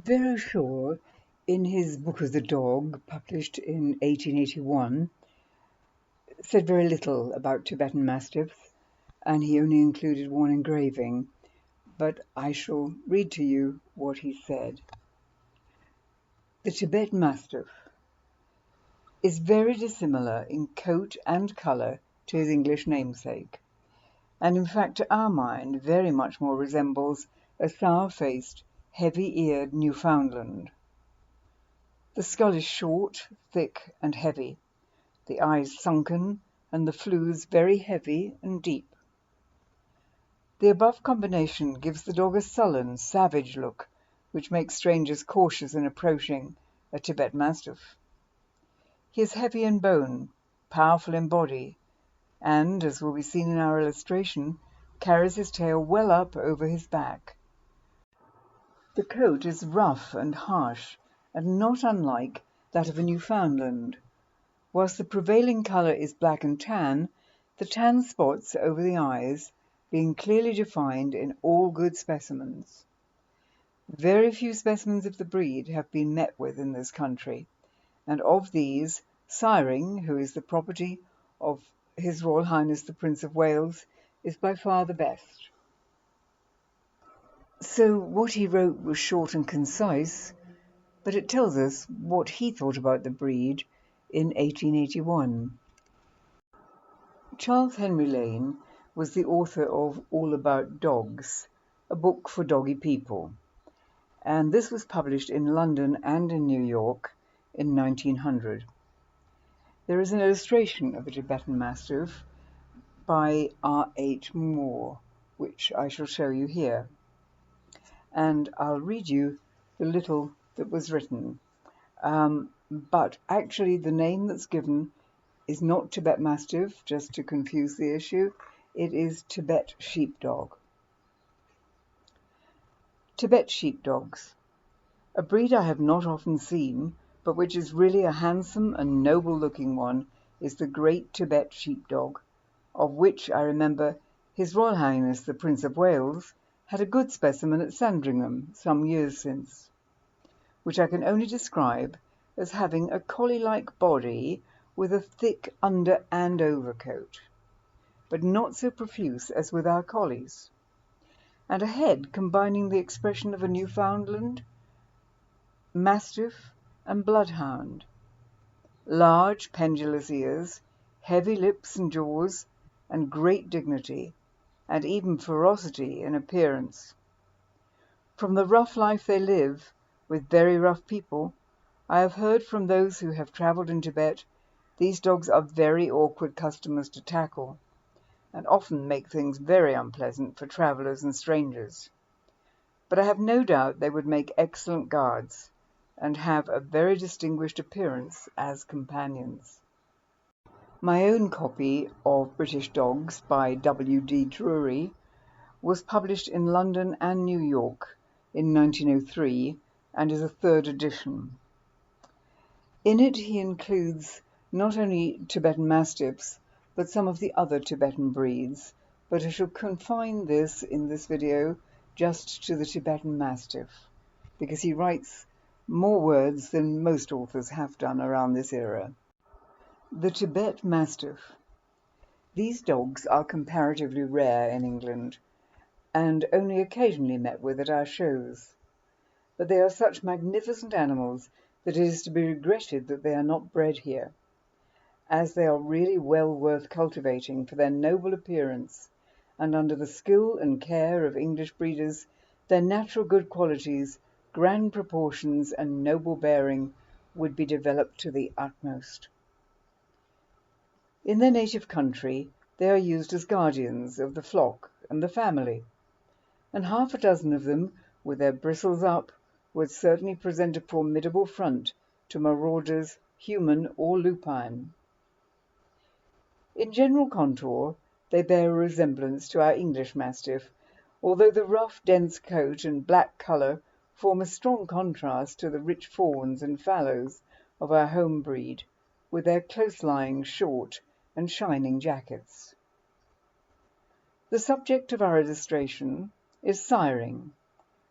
Vero Shaw, in his Book of the Dog, published in 1881, said very little about Tibetan Mastiffs, and he only included one engraving, but I shall read to you what he said. The Tibetan Mastiff is very dissimilar in coat and colour to his English namesake, and in fact to our mind very much more resembles a sour-faced, heavy-eared Newfoundland. The skull is short, thick and heavy, the eyes sunken, and the flews very heavy and deep. The above combination gives the dog a sullen, savage look, which makes strangers cautious in approaching a Tibetan Mastiff. He is heavy in bone, powerful in body, and, as will be seen in our illustration, carries his tail well up over his back. The coat is rough and harsh, and not unlike that of a Newfoundland. Whilst the prevailing colour is black and tan, the tan spots over the eyes being clearly defined in all good specimens. Very few specimens of the breed have been met with in this country, and of these, Siring, who is the property of His Royal Highness the Prince of Wales, is by far the best. So what he wrote was short and concise, but it tells us what he thought about the breed in 1881. Charles Henry Lane was the author of All About Dogs, a book for doggy people, and this was published in London and in New York in 1900. There is an illustration of a Tibetan Mastiff by R.H. Moore, which I shall show you here. And I'll read you the little that was written. But actually the name that's given is not Tibet Mastiff, just to confuse the issue. It is Tibet Sheepdog. Tibet Sheepdogs. A breed I have not often seen, but which is really a handsome and noble-looking one, is the great Tibet Sheepdog, of which I remember His Royal Highness the Prince of Wales had a good specimen at Sandringham some years since, which I can only describe as having a collie-like body with a thick under and overcoat, but not so profuse as with our collies, and a head combining the expression of a Newfoundland, Mastiff and Bloodhound, large pendulous ears, heavy lips and jaws, and great dignity, and even ferocity in appearance. From the rough life they live, with very rough people, I have heard from those who have travelled in Tibet, these dogs are very awkward customers to tackle, and often make things very unpleasant for travellers and strangers. But I have no doubt they would make excellent guards, and have a very distinguished appearance as companions. My own copy of British Dogs by W D Drury was published in London and New York in 1903 and is a third edition. In it he includes not only Tibetan Mastiffs, but some of the other Tibetan breeds, but I shall confine this in this video just to the Tibetan Mastiff, because he writes more words than most authors have done around this era. The Tibet Mastiff. These dogs are comparatively rare in England, and only occasionally met with at our shows. But they are such magnificent animals that it is to be regretted that they are not bred here, as they are really well worth cultivating for their noble appearance, and under the skill and care of English breeders, their natural good qualities, grand proportions, and noble bearing would be developed to the utmost. In their native country, they are used as guardians of the flock and the family, and half a dozen of them, with their bristles up, would certainly present a formidable front to marauders, human or lupine. In general contour, they bear a resemblance to our English Mastiff, although the rough, dense coat and black colour form a strong contrast to the rich fawns and fallows of our home breed, with their close-lying, short and shining jackets. The subject of our illustration is Siring,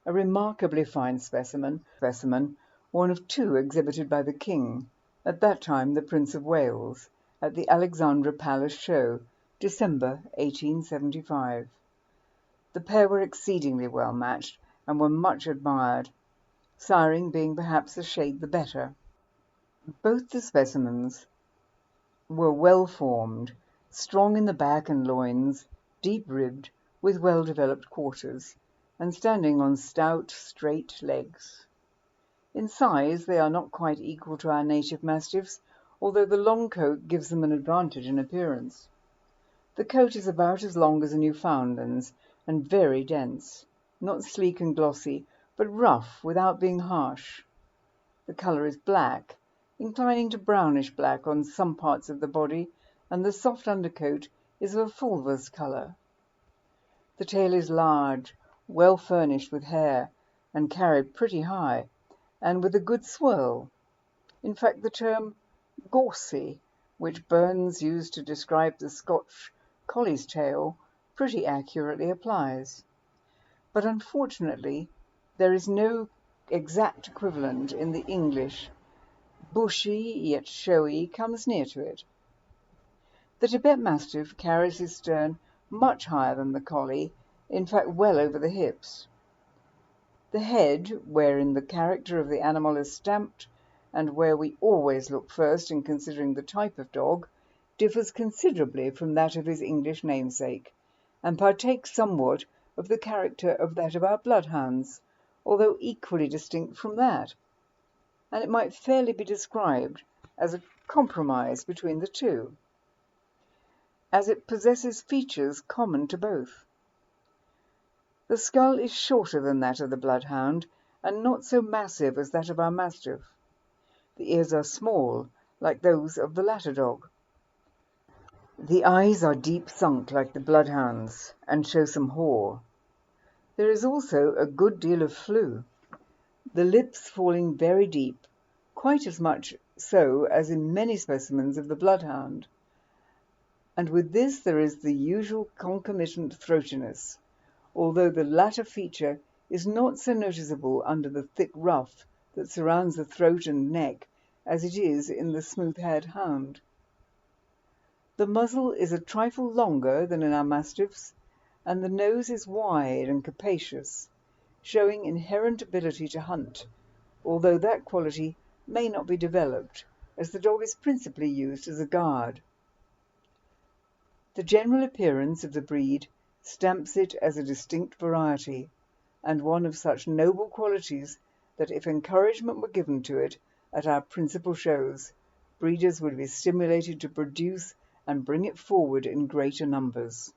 a remarkably fine specimen, one of two exhibited by the King, at that time the Prince of Wales, at the Alexandra Palace Show, December 1875. The pair were exceedingly well matched and were much admired, siring being perhaps a shade the better. Both the specimens were well formed, strong in the back and loins, deep-ribbed, with well-developed quarters, and standing on stout, straight legs. In size they are not quite equal to our native Mastiffs, although the long coat gives them an advantage in appearance. The coat is about as long as a Newfoundland's and very dense, not sleek and glossy, but rough without being harsh. The colour is black, inclining to brownish black on some parts of the body, and the soft undercoat is of a fulvous colour. The tail is large, well furnished with hair, and carried pretty high, and with a good swirl. In fact, the term "gorsy," which Burns used to describe the Scotch collie's tail, pretty accurately applies. But unfortunately there is no exact equivalent in the English. Bushy yet showy comes near to it. The Tibet Mastiff carries his stern much higher than the collie, in fact well over the hips. The head, wherein the character of the animal is stamped, and where we always look first in considering the type of dog, differs considerably from that of his English namesake, and partakes somewhat of the character of that of our bloodhounds, although equally distinct from that, and it might fairly be described as a compromise between the two, as it possesses features common to both. The skull is shorter than that of the bloodhound, and not so massive as that of our Mastiff. The ears are small, like those of the latter dog. The eyes are deep sunk like the bloodhound's, and show some haw. There is also a good deal of flew, the lips falling very deep, quite as much so as in many specimens of the bloodhound, and with this there is the usual concomitant throatiness, although the latter feature is not so noticeable under the thick ruff that surrounds the throat and neck as it is in the smooth-haired hound. The muzzle is a trifle longer than in our Mastiffs, and the nose is wide and capacious, showing inherent ability to hunt, although that quality may not be developed, as the dog is principally used as a guard. The general appearance of the breed stamps it as a distinct variety, and one of such noble qualities that if encouragement were given to it at our principal shows, breeders would be stimulated to produce and bring it forward in greater numbers.